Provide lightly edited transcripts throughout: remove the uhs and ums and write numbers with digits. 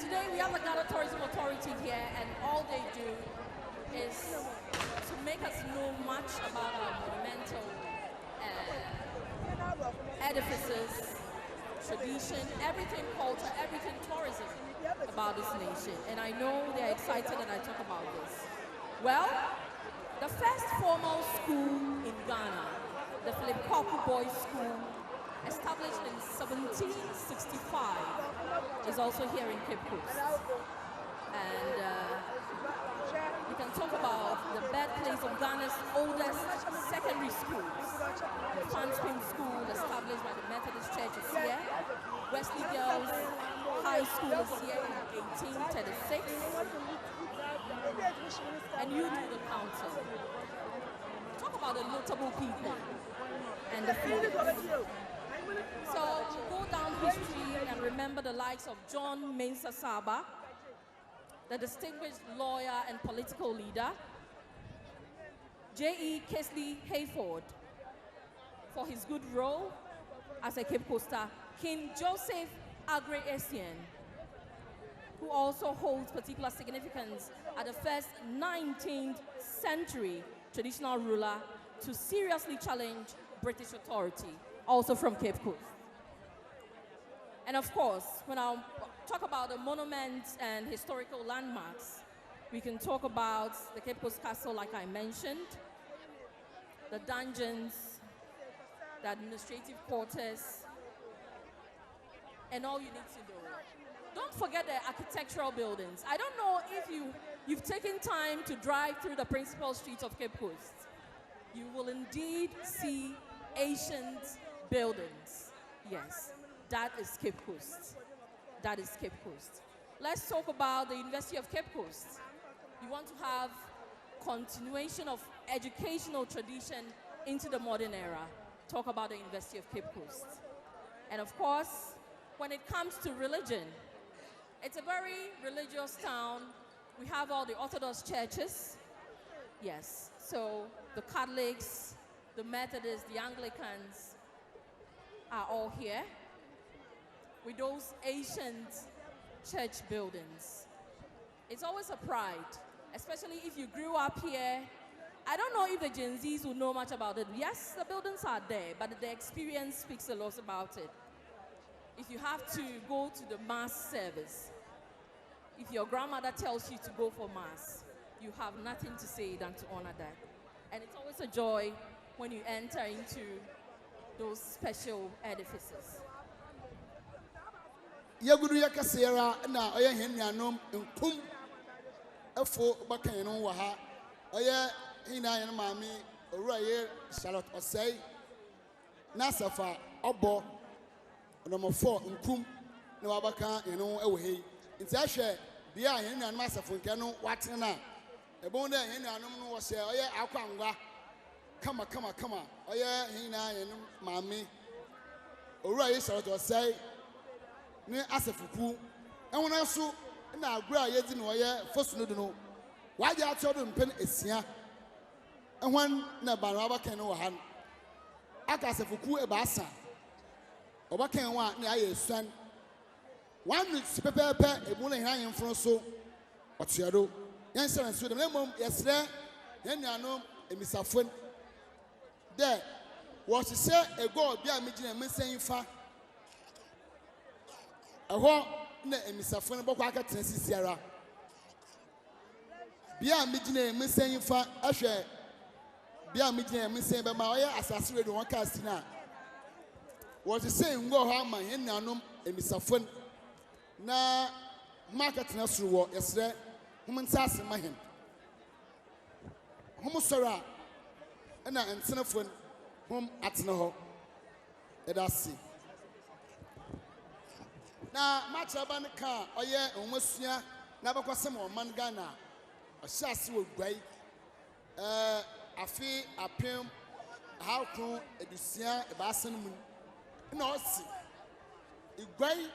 Today we have the Ghana Tourism Authority here, and all they do is to make us know much about our monumental edifices, tradition, everything culture, everything tourism about this nation. And I know they're excited that I talk about this. Well, the first formal school in Ghana, the Philip Koku Boys School, established in 1765, is also here in Cape Coast. And we can talk about the birthplace of Ghana's oldest secondary schools. The Fanspin School, established by the Methodist Church, is here. Wesley Girls High School is here in 1836. And you do the council. Talk about the notable people and the food. So we'll go down history and remember the likes of John Mensah Saba, the distinguished lawyer and political leader, J.E. Kesley Hayford, for his good role as a Cape Coaster, King Joseph Agre Essien, who also holds particular significance as the first 19th century traditional ruler to seriously challenge British authority, also from Cape Coast. And of course, when I talk about the monuments and historical landmarks, we can talk about the Cape Coast Castle, like I mentioned, the dungeons, the administrative quarters, and all you need to know. Don't forget the architectural buildings. I don't know if you've taken time to drive through the principal streets of Cape Coast. You will indeed see ancient buildings. Yes, that is Cape Coast. That is Cape Coast. Let's talk about the University of Cape Coast. You want to have continuation of educational tradition into the modern era. Talk about the University of Cape Coast. And of course, when it comes to religion, it's a very religious town. We have all the Orthodox churches. Yes, so the Catholics, the Methodists, the Anglicans are all here with those ancient church buildings. It's always a pride, especially if you grew up here. I don't know if the Gen Zs will know much about it. Yes, the buildings are there, but the experience speaks a lot about it. If you have to go to the mass service, if your grandmother tells you to go for mass, you have nothing to say than to honor that. And it's always a joy when you enter into those special edifices. Yagudu yakasera na oya Nananom nkum efo bakano wa ha oya hina yan mami owura ye Charlotte Osei na safa obo number 4 nkum na wabaka yeno ewo hei nti ahwe bia Nananom asafo nke no watena na ebon da Nananom no wo se oya akwangwa kama oya hina yan mami owura ye Charlotte Osei ne asafuku enwona so na agura yedi no ye fosuno do no waje atodo mpen esia ehwan na ba no abakan no ha aka asafuku e ba asa obakan wa na aye suan one sipepepe ebu na hiran yemfro so otiado yen sere so de mom yesre Nananom emisafon de wo se ego bia megina mensan fa eho na emisafo no bokwa aka transisiara bia megina mensan fa ahwe bia megina mensan be ma oya asase redo won cast na wo se ngo ho ama Nananom emisafo na market na suru wo yesre hum nsase mahen hum sora na entenefo hum atene ho edasi na machaban ka oye onwasua na bakwasem o man Ghana ohyase ogwai afi apem haukun edusia ebasen mu na osi igwai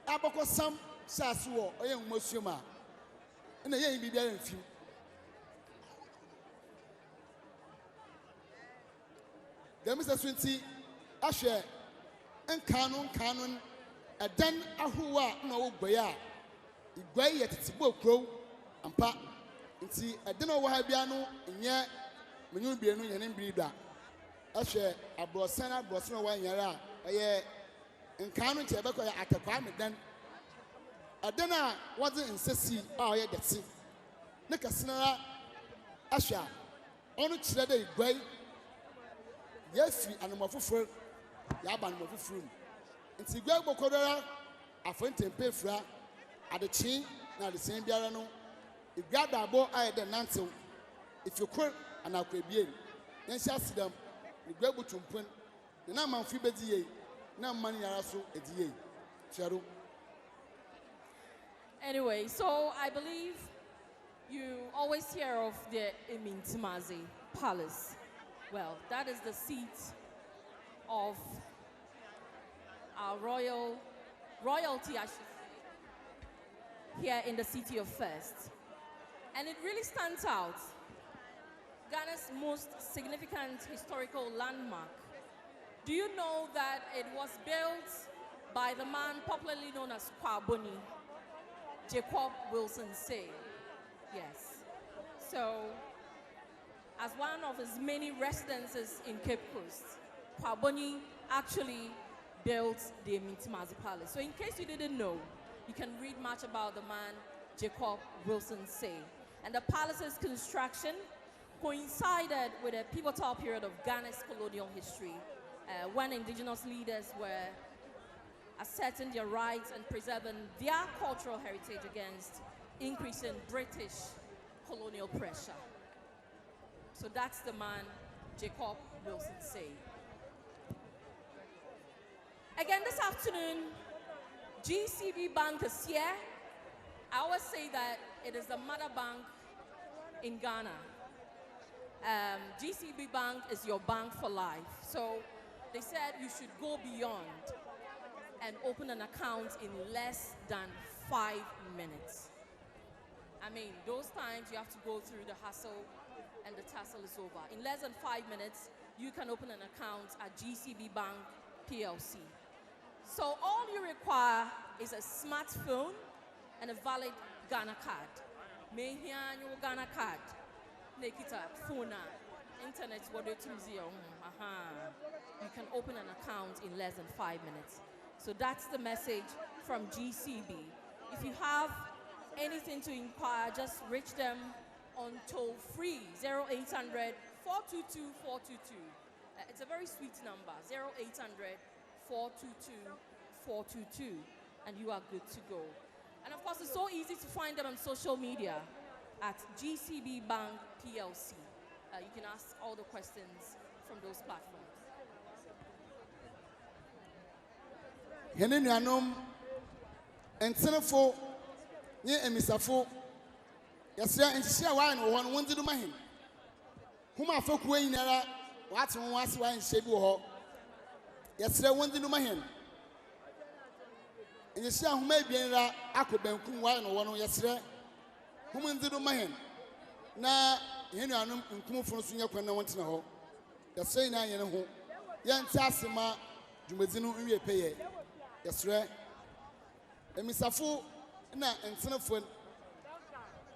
abakwasam hyase wo oye onwasua ma na ye bibia mfi demisa swinti ahwe enkanon a dan ahuwa na ogboya igwai yet tibo crow ampa nti edena wo ha bia no nye menyu bienu ye ne brida ahwe abrosana wa nyara oye nkan no che be ko ya atakwa medan edena wode nsesi a oye deti ne kasena ahwe onu kire da igwai yefi anomafoforo ya ba anomafoforo nti igwai bokodora afontempe fra adechi na de sen biara no igwada abo ayede nantew if you call an akwebie yen sha sidam igwa butumpun na manfi bedi ye na man yara so edi ye chero. Anyway, so I believe you always hear of the Emintsimadze Palace. Well, that is the seat of our royalty, I should say, here in the city of First. And it really stands out. Ghana's most significant historical landmark. Do you know that it was built by the man popularly known as Kwaboni, Jacob Wilson Say? Yes. So, as one of his many residences in Cape Coast, Kwaboni actually built the Emintsimadze Palace. So in case you didn't know, you can read much about the man Jacob Wilson Say. And the palace's construction coincided with a pivotal period of Ghana's colonial history when indigenous leaders were asserting their rights and preserving their cultural heritage against increasing British colonial pressure. So that's the man Jacob Wilson Say. Again this afternoon, GCB Bank is here. I always say that it is the mother bank in Ghana. GCB Bank is your bank for life. So they said you should go beyond and open an account in less than 5 minutes. I mean, those times you have to go through the hassle and the tussle is over. In less than 5 minutes, you can open an account at GCB Bank PLC. So all you require is a smartphone and a valid Ghana card. May here your Ghana card. Nekita phone, internet, what you can open an account in less than 5 minutes. So that's the message from GCB. If you have anything to inquire, just reach them on toll free 0800 422 422. It's a very sweet number, 0800 422 422, and you are good to go. And of course, it's so easy to find them on social media at GCB Bank PLC. You can ask all the questions from those platforms. Nananom and Senafo, near Emisafo, Yasra and Shia wine or one wanted to mahin. Whom I folk way in era, what's one was wine shabu ho. Yasra wanted to mahin. And Yasra who may be in a aquabank wine or one yasra. Whom in the mahin. Na Nananom and come from Sunya when I want to know. Yasra and I know. Yan Tassima, Jumazino in your pay. Yes, right. And Miss Afu, na and Senafon.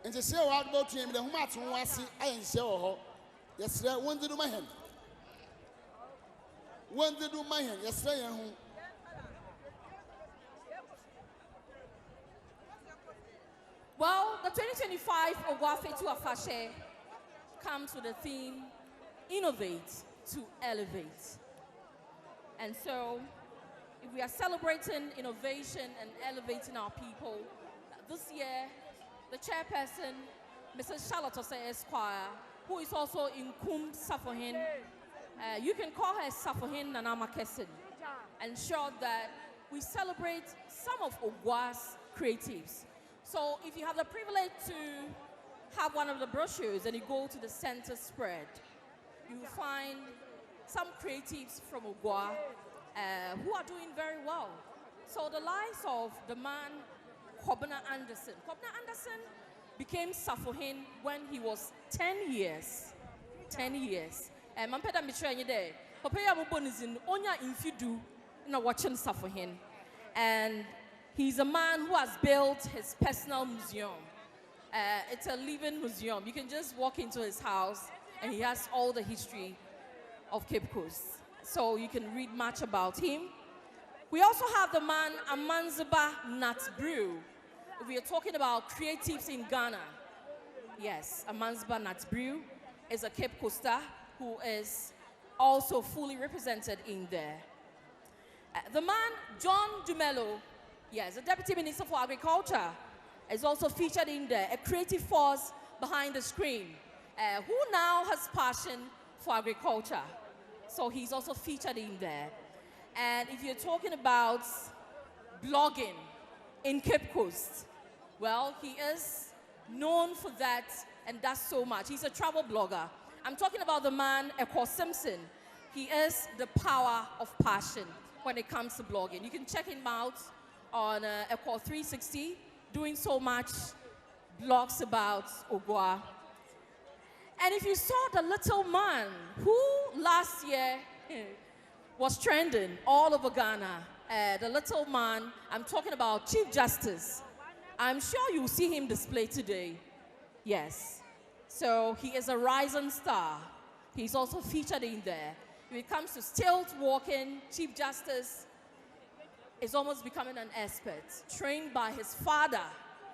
And to say what about him, the Humat was I and show her. Yes, right. One to do my hand. One to do my hand. Yes, right. Well, the 2025 Oguaa Fetu Afahye comes with the theme, Innovate to Elevate. And so, if we are celebrating innovation and elevating our people, this year, the chairperson, Mrs. Charlotte Osei Esquire, who is also in Kum Safohin, you can call her Safohin Nanama Kesin, ensured that we celebrate some of Oguaa's creatives. So if you have the privilege to have one of the brochures and you go to the center spread, you will find some creatives from Oguaa who are doing very well. So the likes of the man Kobna Anderson. Kobna Anderson became Safohin when he was 10 years. 10 years. Mampeda mitre there. Papa ya mubonizin onya infidu na watching Safohin. And He's a man who has built his personal museum. It's a living museum. You can just walk into his house and he has all the history of Cape Coast. So you can read much about him. We also have the man Emintsimadze We are talking about creatives in Ghana. Yes, Emintsimadze is a Cape Coaster who is also fully represented in there. The man John Dumelo, yes, the Deputy Minister for Agriculture, is also featured in there, a creative force behind the screen, who now has passion for agriculture. So he's also featured in there. And if you're talking about blogging in Cape Coast, well, he is known for that and does so much. He's a travel blogger. I'm talking about the man, Eko Simpson. He is the power of passion when it comes to blogging. You can check him out on Eko 360, doing so much blogs about Oguaa. And if you saw the little man who last year was trending all over Ghana, the little man, I'm talking about Chief Justice. I'm sure you'll see him displayed today. Yes. So he is a rising star. He's also featured in there. When it comes to stilt walking, Chief Justice is almost becoming an expert, trained by his father,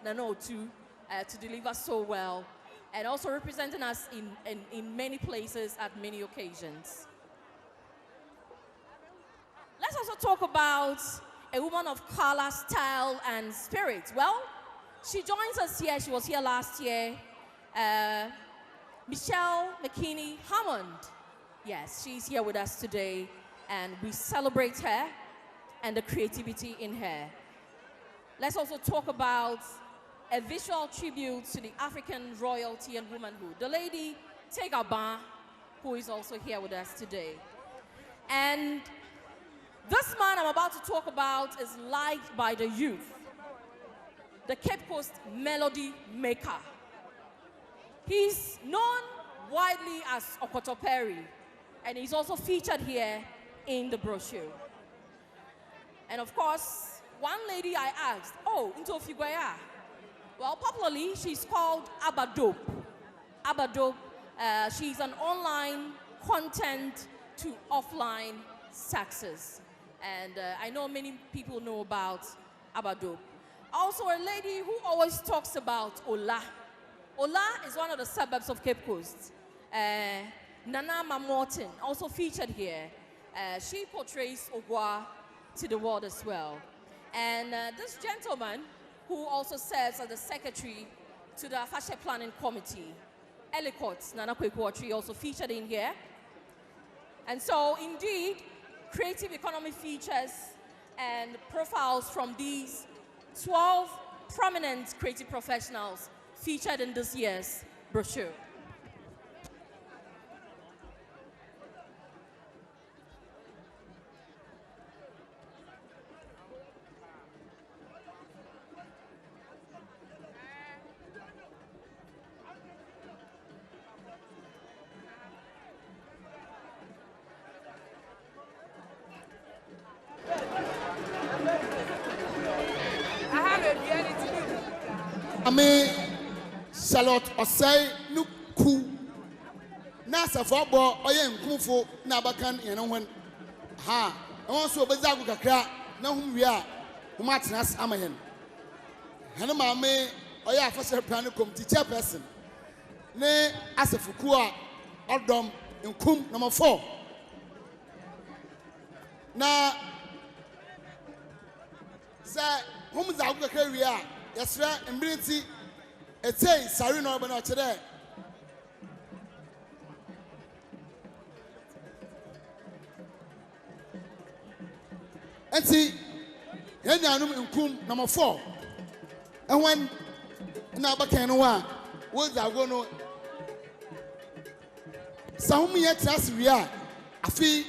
Nananom, to deliver so well, and also representing us in many places at many occasions. Let's also talk about a woman of color, style, and spirit. Well, she joins us here. She was here last year. Michelle McKinney Hammond. Yes, she's here with us today, and we celebrate her and the creativity in her. Let's also talk about a visual tribute to the African royalty and womanhood, the lady Tegaba, who is also here with us today. And this man I'm about to talk about is liked by the youth, the Cape Coast melody maker. He's known widely as Okotoperi, and he's also featured here in the brochure. And of course, one lady I asked, oh, into Figueya. Well, popularly, she's called Adom. Adom, she's an online content to offline success. And I know many people know about Adom. Also, a lady who always talks about Ola. Ola is one of the suburbs of Cape Coast. Nananom, also featured here. She portrays Oguaa to the world as well. And this gentleman, who also serves as the secretary to the Afahye Planning Committee, Elikot Nana Kwekwachi, also featured in here. And so, indeed, creative economy features and profiles from these 12 prominent creative professionals featured in this year's brochure. Ame Charlotte Osei Nuku Nasa Fobo Oyen Kumfo Nabakan Yanawan Ha also Bazagu Kakra Nahum Ria Humatinas Amayan Hanamame Oya Afahye Planning Committee chairperson Ne Asafukua Adom in Kum number 4 Na Sa Humzagu Kakra Ria Yesra Emintsimadze Ete Sari no bana chere Enti Nananom nkum number 4 Ehwan na abakan no wa wo zago no Sahum ye traswi a afi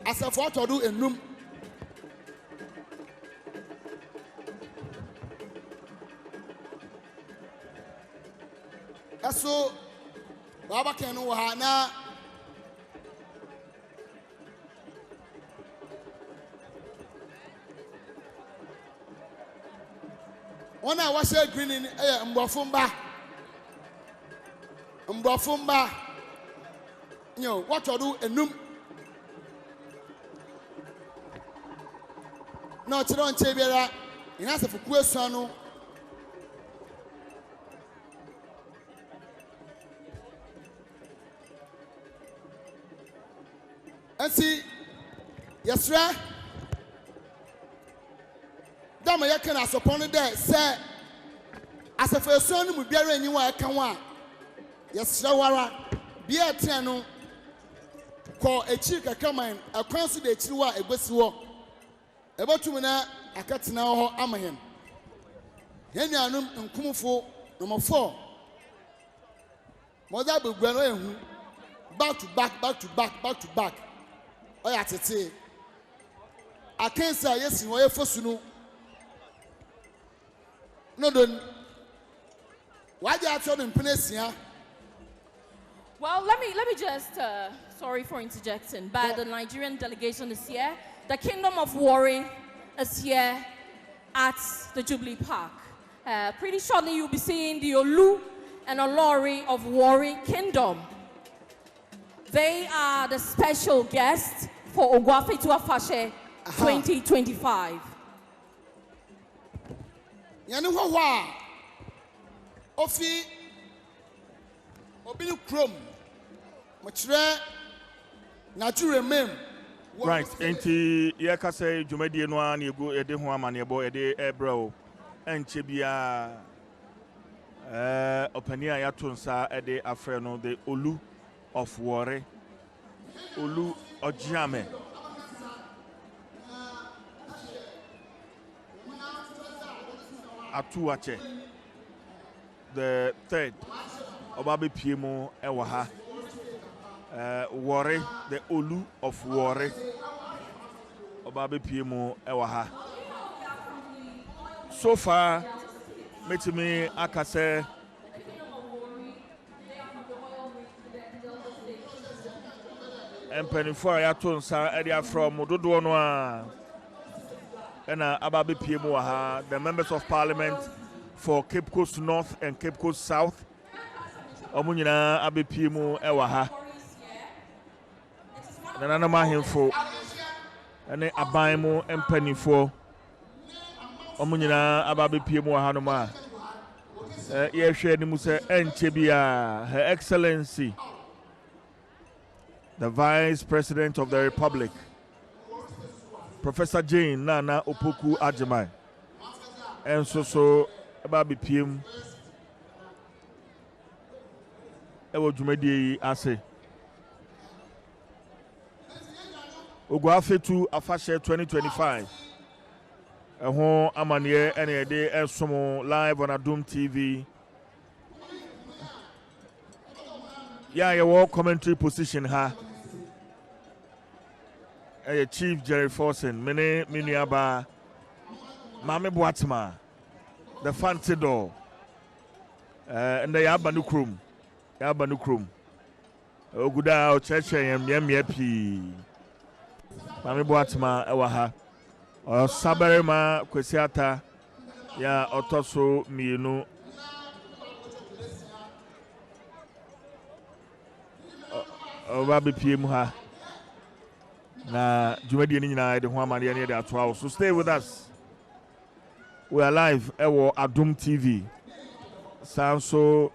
asafo atodo enum So, Baba Kenu Hana One I was green in Mbofumba. Mbofumba. You know, what to do a num. No, Chiron Chebera, in answer for question. And see, yes, right. Dama yakan as upon it there, say, as a first son, we bear any one can one. Yes, Shawara, be a tiano, call a chick a command, a consider a chiwa, a westwalk. About 2 minutes, I cut now, Amahan. Yanyanum and Kumufo, number 4. Mother will go back to back, back to back, back to back. Oh, yeah, say, I can't say yes, you are for no. No, don't. Why do you tell them place here? Well, let me just sorry for interjecting, but the Nigerian delegation is here. The Kingdom of Warri is here at the Jubilee Park. Pretty shortly, you'll be seeing the Olu and Olori of Warri Kingdom. They are the special guests for Oguaa Fetu Afahye 2025. Yanu Hawa Ofi Obinu Krom Machre Nature Mem. Right, enti yakase dwumadi no an yego ede ho amanebo ede ebro enchebia opania ya tonsa ede afre no the Olu of Warri Olu Ojiame Atuache the third Obabe Piemo Ewaha Warri the Olu of Warri Obabe Piemo Ewaha. So far metimi akase empenifo ayato nsa area from dodo no a ena ababe piemu ha the members of parliament for Cape Coast North and Cape Coast South omunyina abe piemu ewa ha Nananom ahemfo ene aban mu empanifo omunyina ababe piemu ha no ma ye hwe ni mu se enche bia Her Excellency the Vice President of the Republic, Professor Jane Nana Opoku Ajimai, and so Babi PM Ewo Jumedi Ase Oguaa Fetu Afahye 2025. Eho Amamere and a day Esomo live on Adom TV. Yeah, your commentary position ha. Chief Jerry Forsen, Mene Miniaba, Mame Boatma, the Fancy Door, and the Yabanukrum, Oguda, Church, and Yemiepi, Mame Boatma, Ewaha, Osaberima Kwesi Atta, ya Otoso Mienu, Obabi Piemha. Na jumadi ni nyina de ho amane ne de atoa. So stay with us. We are live ewo Adom TV. Sanso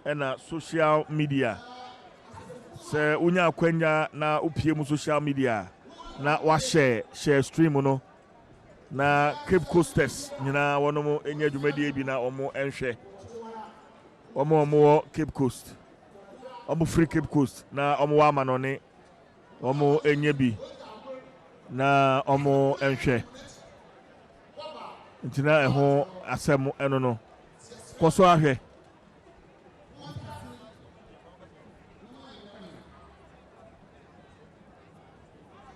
ena social media. Se unya akwanya na upie mu social media na wa share stream no. Na Cape Coasters nyina wono mo enya jumadi bi na omo enhwe. Omo Cape Coast. Omo free Cape Coast na omo wa manone Omo enyebi na omo enhwe ntina eho asem eno no koso ahwe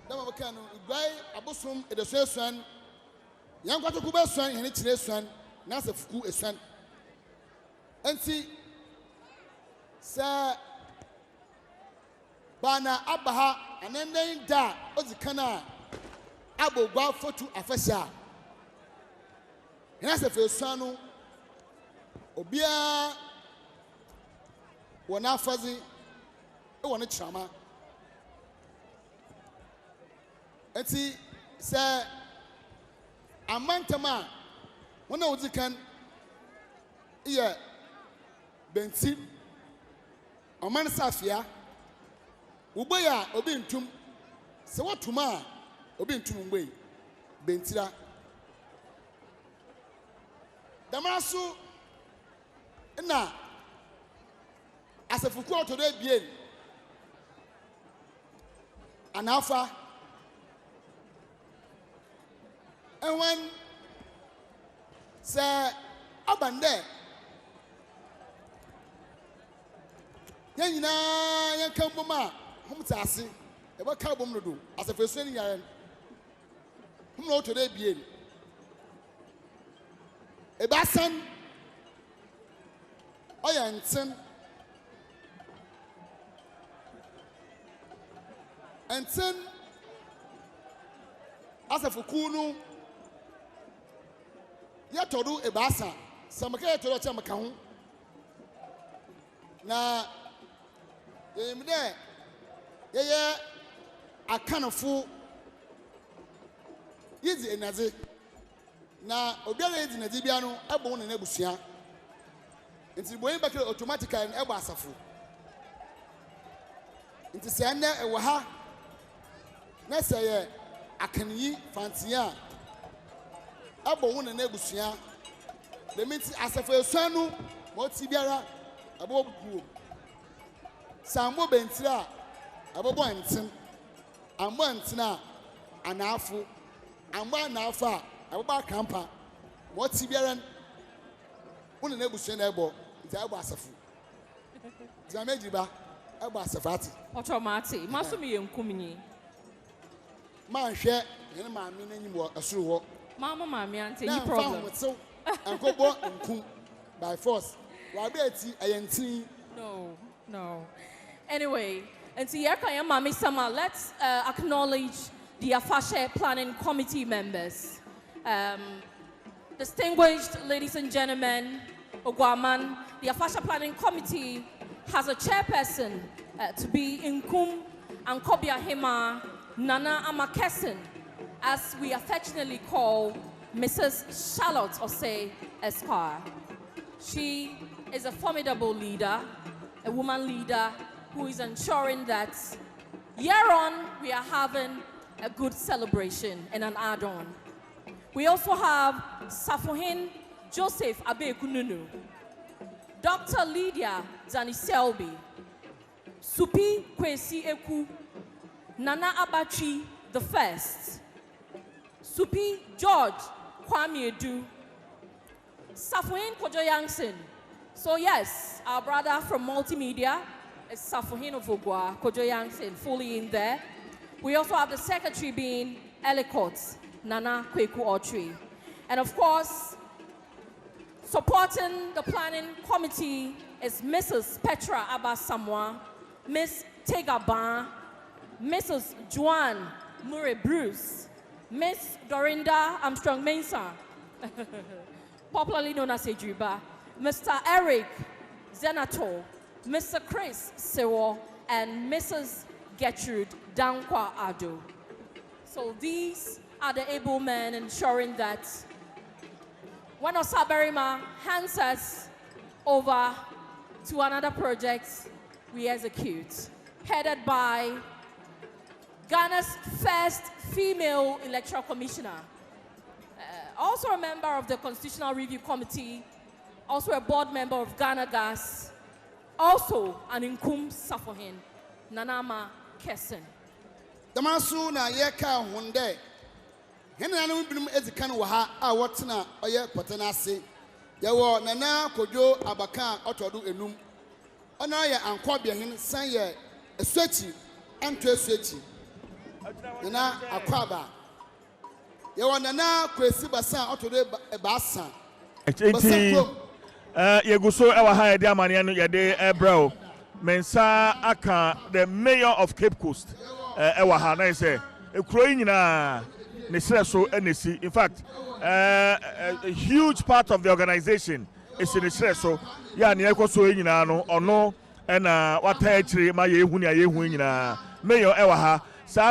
dama bakano igbai abosom edesuan yankwato kuba suan hene kire suan na safuku esuan enti sa Bana Abaha and then da Ozikana Oguaa Fetu Afahye And as a first son, Obia wana fazi wana chama. Eti say amantama wana uzikan iya benti aman safia ubaya obi ntum se watuma obi ntum ngbe bentira damasu na asafuku otodo ebien anafa and when say abande yanyina yankamboma humtase e ba ka bom no do asafesu ni yaren hum no otodo ebien e ba san oyanten enten asafuku no yatodu ebasa samaka yatodu chamaka ho na yemde yeye akanafo yizi enaze na obiara yizi nazi bia no ebo ne nabusua nti boyin bakere automatically ebo asafo nti se ene ewo ha na se ye akanyi fantia abo wona na ebusua the means asafo esuanu mo ti biara abo buo sambo bentira abo bo antin ambo antina anaafo ambo anaafa abo ba kampa mo ti biara wona na ebusua na ebo nti abo asafo jameji ba abo asafati automati masumi yenkumnyi manhwe ne maami n'anyim wo asuru wo mama mami ante any problem ankobo nkum by force wa be ati ayantin no anyway and yaka mami sama let's acknowledge the Afahye planning committee members. Distinguished ladies and gentlemen, Oguaman, the Afahye planning committee has a chairperson to be Nkum Ankobia Hema Nana Amakesin, as we affectionately call Mrs. Charlotte Osei Esquire. She is a formidable leader, a woman leader who is ensuring that year on we are having a good celebration and an add-on. We also have Safohin Joseph Abekununu, Dr. Lydia Zaniselbi, Supi Kwesi Eku, Nana Abachi the First, Supi George Kwame Edu, Safohin Kojo Yangson. So yes, our brother from multimedia is Safohin of Oguaa, Kojo Yangson, fully in there. We also have the secretary being Elikot, Nana Kweku Otri. And of course, supporting the planning committee is Mrs. Petra Abasamwa, Miss Tegaban, Mrs. Joanne Murray Bruce, Miss Dorinda Armstrong Mensah, popularly known as Durbar, Mr. Eric Zenato, Mr. Chris Sewo, and Mrs. Gertrude Dankwa Ado. So these are the able men ensuring that when Osaberima hands us over to another project, we execute, headed by Ghana's first female electoral commissioner, also a member of the Constitutional Review Committee, also a board member of Ghana Gas, also an Nkum Safohin, Nanama Kesin. Damasu na yeka hunde. Hena na mbinum ezikan wa ha a wotena oye potenase. Yawo nana kojo abaka otodo enum. Ona ye ankobia hin san ye esuachi anto esuachi. Nana akwaba. Yawo nana kwesi basa otodo ebasa. Yeguso ewa ha yede amane no yede ebro. Mensa aka the mayor of Cape Coast ewa ha na say ekuro nyina so NC. In fact, a huge part of the organization is in the so. Yeah, Niako so in no or no, and what actually my yehunia Mayor Ewaha,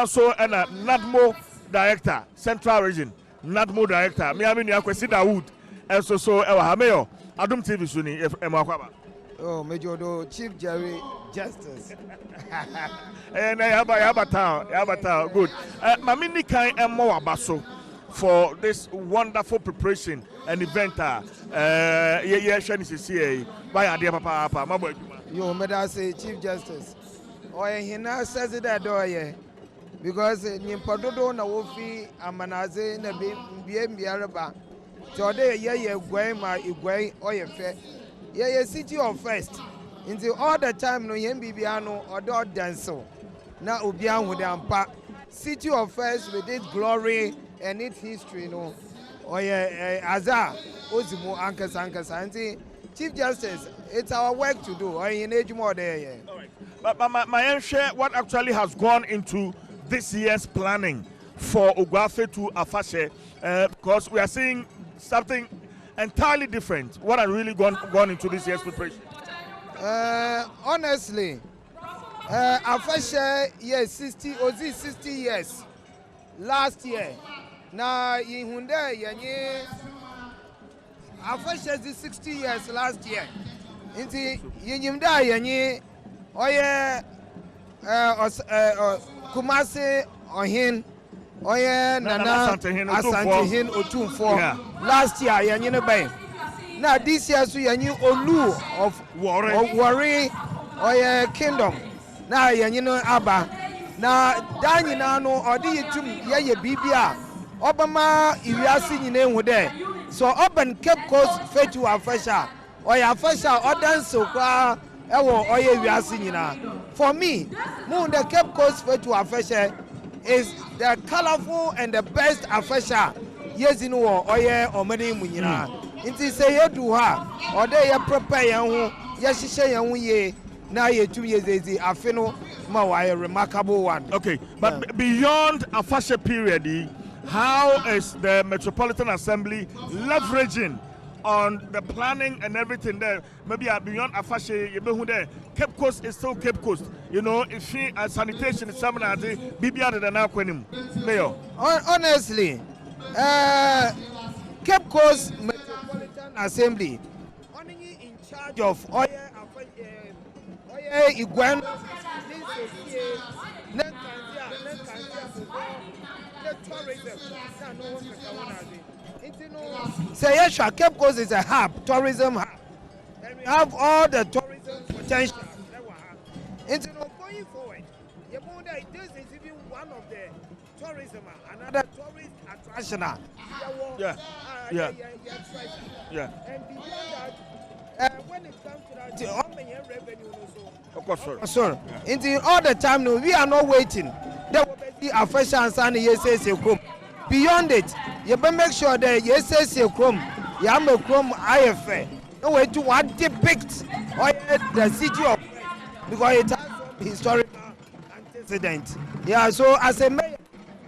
so and Nadmo director, Central Region, Nadmo director, Miami Niako Wood, and so Ewaha Mayor, Adom TV Suni, Emakaba. Oh, Major Do, Chief Jerry Justice. And I have a town, good. Mamini Kai and Moa Basso for this wonderful preparation and event. Shani by Adia Papa, my boy. You may say Chief Justice. Or he now says it that door, because in Padodo na Wofi, Amanaze, and BM Yaraba. Today, Guayma, Iguay, or your fair. City of first. Until all the time, no Yembiano or dog dancer. Now, Ubian with the Ampa. City of first with its glory and its history, no. Or Azar, Ozimo, Ankas, Chief Justice, it's our work to do. Or in age more there, But my share what actually has gone into this year's planning for Oguaa Fetu Afahye, because we are seeing something entirely different. What has really gone into this year's preparation? Honestly, Afahye, yes, 60 years last year. Now, in Hyundai, Afahye is 60 years last year. Inti Yimda Yanyi, Oye, Kumasi, Ohin, Oye, Nana, Asantihin, Otumfo. Last year, Yanyi Bay. Now, this year, so Yanyi Olu of Warri, Oye, Kingdom. Now, Yanyi Abba. Now, Danino, or the Yaye Bibia, Obama, Iriasi, you name with there. So, Open Cape Coast Fetu Afahye. Oya Afahye Odan Sokwa ewo oye wiase nyina. For me, the Cape Coast Fetu Afahye is the colorful and the best Afahye yezinu wo oye omeni mu nyina. Nti say yedu ha ode ye prepare yan ho ye hihye yan ho ye na ye tum yezezi afe no ma wa a remarkable one. Okay, but beyond Afahye period, how is the Metropolitan Assembly leveraging on the planning and everything there? Maybe beyond Afahye, you know there. Cape Coast is still Cape Coast. You know, if she sanitation is something that BBR than now when Mayor. Honestly, Cape Coast Metropolitan Assembly, only in charge of Igwen, say yes, Cape Coast is a hub, tourism hub, and we have all the tourism potential that we have. And going forward, this is even one of the tourism, another tourist attraction. Yeah. And beyond that, when it comes to that, revenue also. Of course, sir. Until all the time, no, we are not waiting. There will be a fresh answer and yes, come. Beyond it, you better make sure that you say Chrome, you have a Chrome IFA. No way to what depict the city of, because it has some historical antecedent. Yeah, so as a mayor,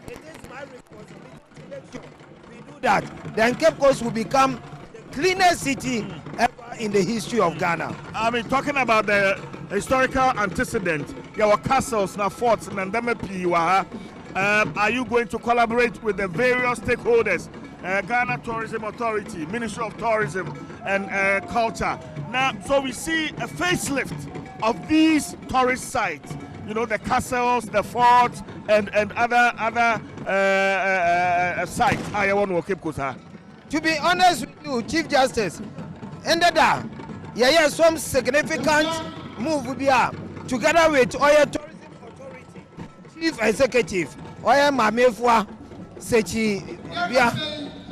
it is my responsibility to make sure we do that. Then Cape Coast will become the cleanest city ever in the history of Ghana. I mean, talking about the historical antecedent, there were castles, now forts, and are you going to collaborate with the various stakeholders, Ghana Tourism Authority, Ministry of Tourism and Culture? Now, so we see a facelift of these tourist sites, you know, the castles, the forts, and other sites. I want to keep going. To be honest with you, Chief Justice, some significant move will be together with Oya Tourism Authority, Chief Executive, Oya Mamefwa Sechi.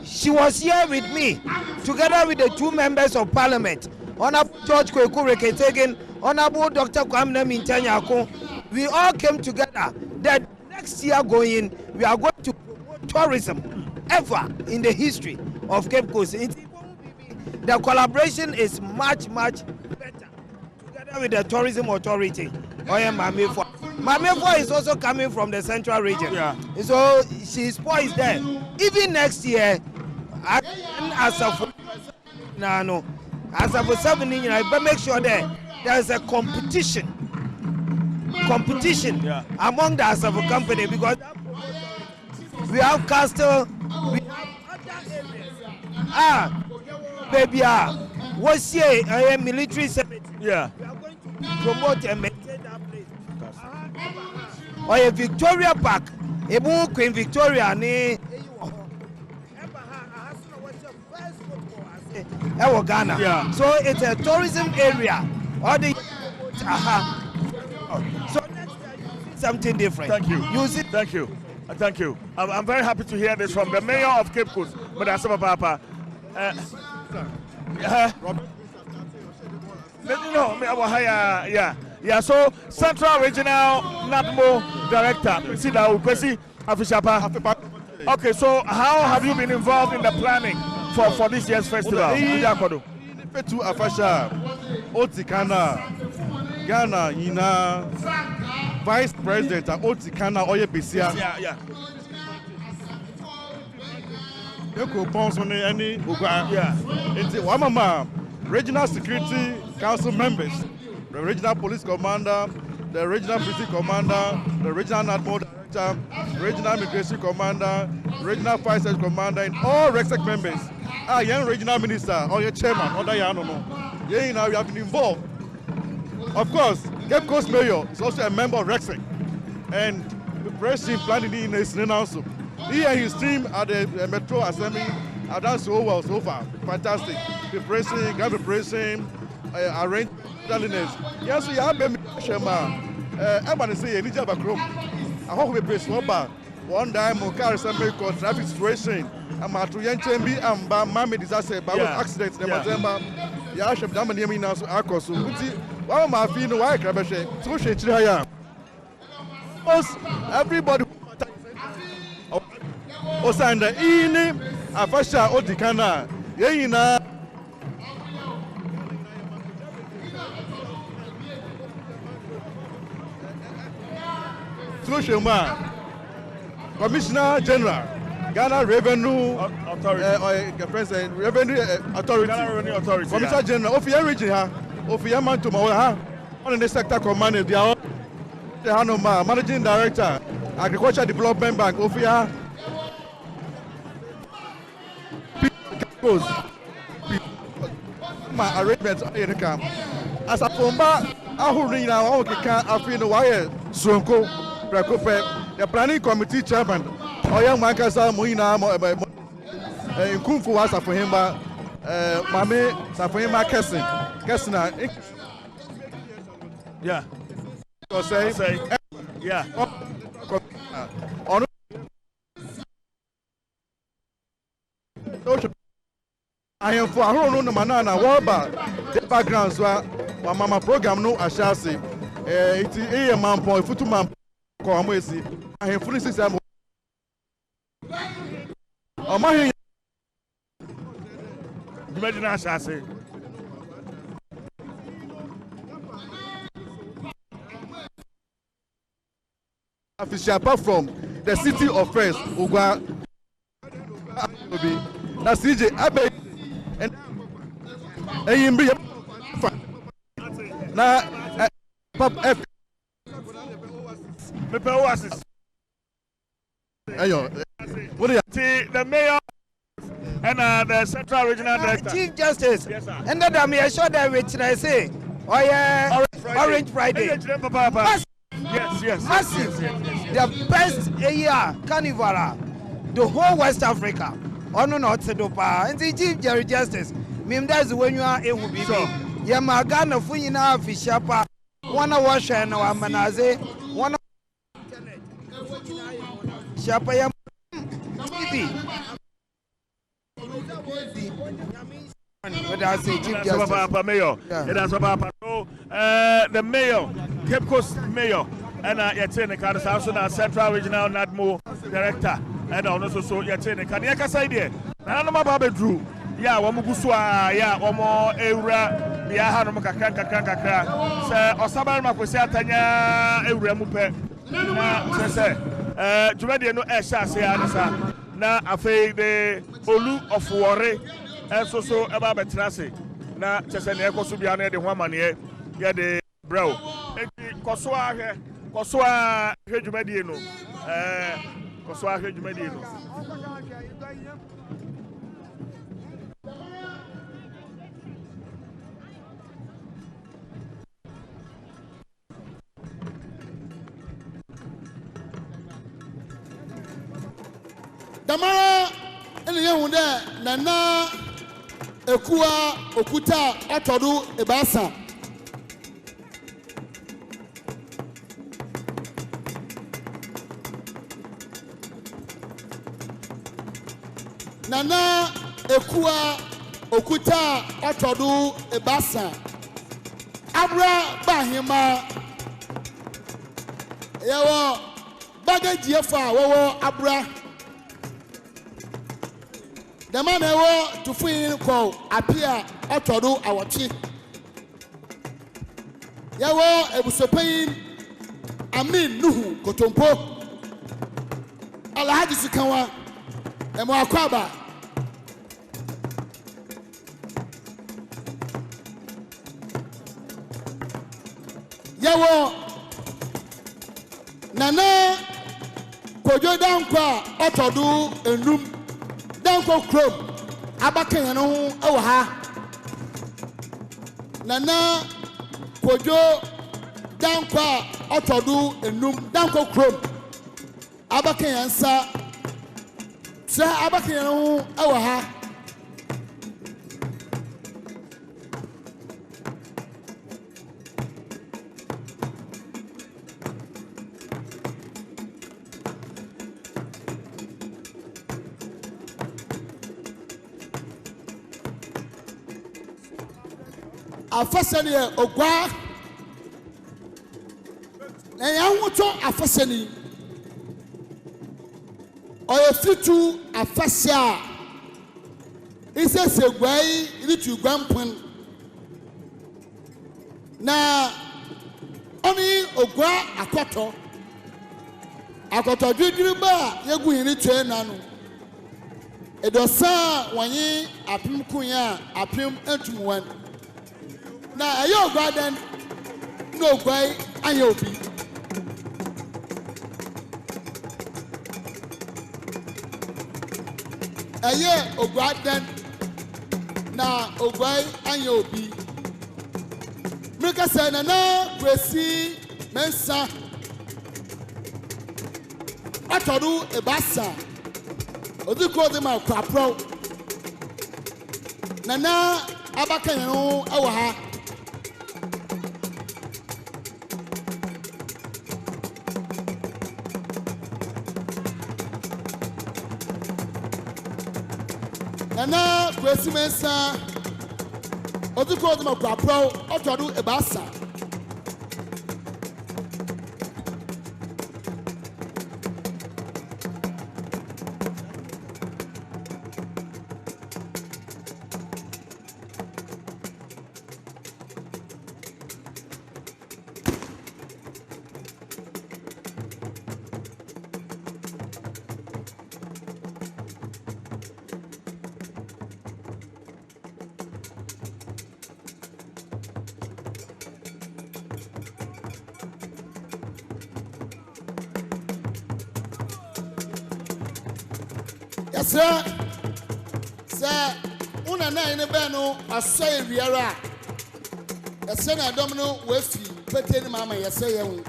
She was here with me, together with the two members of Parliament, Honorable George Kweku Reketegen, Honorable Dr. Kwamna Mintanyako. We all came together that next year we are going to promote tourism ever in the history of Cape Coast. The collaboration is much better together with the Tourism Authority. Oya Mamefwa. Mamefo is also coming from the central region. Yeah. So she's poised there. Even next year, as of no, as of 7 years, but make sure that there's a competition among the Asafo company, because we have Castle, we have other areas. Baby, what's here a military cemetery? Yeah. We are going to promote and maintain that place. Or a Victoria Park, a Queen Victoria, Ghana. Yeah. So it's a tourism area. Or the so next year you see something different. Thank you. Thank you. Thank you. I'm very happy to hear this from the mayor of Cape Coast, Madam Papa. Yeah. So Central Regional NADMO Director, Kwesi Atta. Okay, so how have you been involved in the planning for this year's festival? Fetu Afahye, Otikana, Ghana, Ina, Vice President, Otikana, Oye Besia. Yeah. Yoko Ponsoni, any Oguaa. Yeah. It's Wamama, Regional Security Council members, the Regional Police Commander, the Regional Police Commander, the Regional NADMO Director, Regional Immigration Commander, Regional Fire Service Commander, and all REXEC members. Young Regional Minister or your Chairman, or Diana. Yeah, now we have been involved. Of course, Cape Coast Mayor is also a member of REXEC, and the president planning in his also. He and his team at the Metro Assembly have done so well so far. Fantastic. The president, got the president, arranged cleanliness. Yes, we have been I'm going to say, I hope we press one time, car assembly called traffic situation. I'm at Yanchembi and Mami disaster, but accidents in December. Yashab Damani now, so Akosu. One of my feet, no, I can't say. So she everybody. Osanda ini Afahye Otikana yeyina Trushema Commissioner General Ghana Revenue Authority President Revenue Authority Ghana Revenue Authority Commissioner General Ofia region ha Ofia Mantuma ha on the sector commander they are Hanoma Managing Director Agriculture Development Bank Ofia my arrangements in the camp. As a Pomba, Ahurina, Okika, Afino, Wire, Sonko, Prakope, the planning committee chairman, Oyang Mankasa, Moina, in Kung Fu was for him, Mame, Safoima Kessina. Yeah. Say, yeah. On I am for no manana waba the background so mama program no ashase it a man point futu man ko amwesi I am fully system o ma he imagine ashase official apart from the city of first Oguaa na CJ abe and na pop F Oasis. Ayo what is the mayor and the Central Regional Director Chief Justice. Yes, sir. And then I'm sure that which I say Orange Friday. Yes. Massive. The best year carnival the whole West Africa. Oh no, Sedopa and the Chief Justice. That's when you are able to be. Yamagana Funina Fishapa, one wash and one manaze, one Shapa TV. What I say, Chief Justice. Mayor. That's Papa. The mayor, Cape Coast Mayor, and Yatene Kadas, also the Central Regional NADMO Director. And also so Yatene Kanyaka side here. Nananom Baba Drew. Yeah, Wamuguswa, yeah, Omo Eura. bia ha no kakra sɛ Osaberima Kwesi Atta nya ewura mu pɛ na sɛ dwumadie no ɛhyɛ ase anisa na afei de olu of Warri ɛso so ɛba bɛtena ase na kyesɛ ne ɛkɔ so bia na de ho amane yɛ de brɛw enti kɔso a hwɛ dwumadie no kɔso a hwɛ dwumadie no Damara ene yehu de nana ekua okuta atodu ebasa nana ekua okuta atodu ebasa abra bahima yawo bagaji efa wo abra the man ewo to fin ko apia otodo awochi yawo ebusopayin amin nuhu kotompo alhaji sikanwa emo akwaba yawo nana kojo dankwa otodo enum danko krom abakan no ewo ha nana kojo danko otodu enum danko krom abakan yansa se abakan no ewo ha afasani Oguaa na yanwoto afasani Oguaa Fetu Afahye isese gwai ritu gwampon na oni Oguaa akoto dwidwiriba yegu yini twe nanu edosa wanyi apim kunya apim etumwan na ayo Oguaa no gwai ayobi aye Oguaa na Oguaa ayobi mika say Nana Kwesi mensa atodu ebasa odiko de ma kwapro Nana abakan no ewo ha Nana Kwesi mensa odiko de ma kwapro atodu ebasa Sir, una na ine be no asay wiara. Ese na Adom no wefi pete ni mama yese ye hu.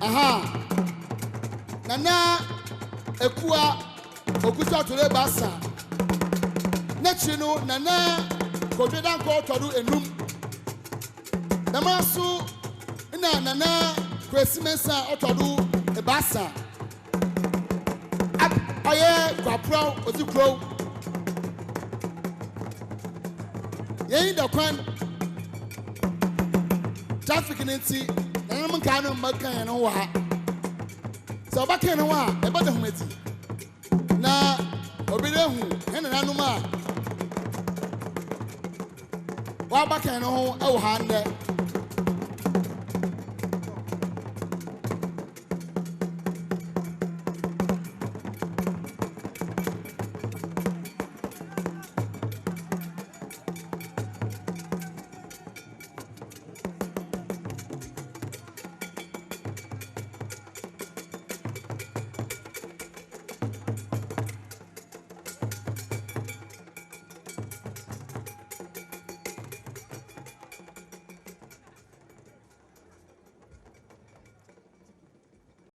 Aha. Nana ekua okuta tole basa. Nechino Nana Kojodan ko todu enum Namasu ina Nana Kwesi mensa otodu ebasa aye kwapro ozikro yeyin da kwan traffic nti nananom nka no mbaka no wa ha so baka no wa e bada humeti na obire hu nananom a wa baka no ho e wo ha nde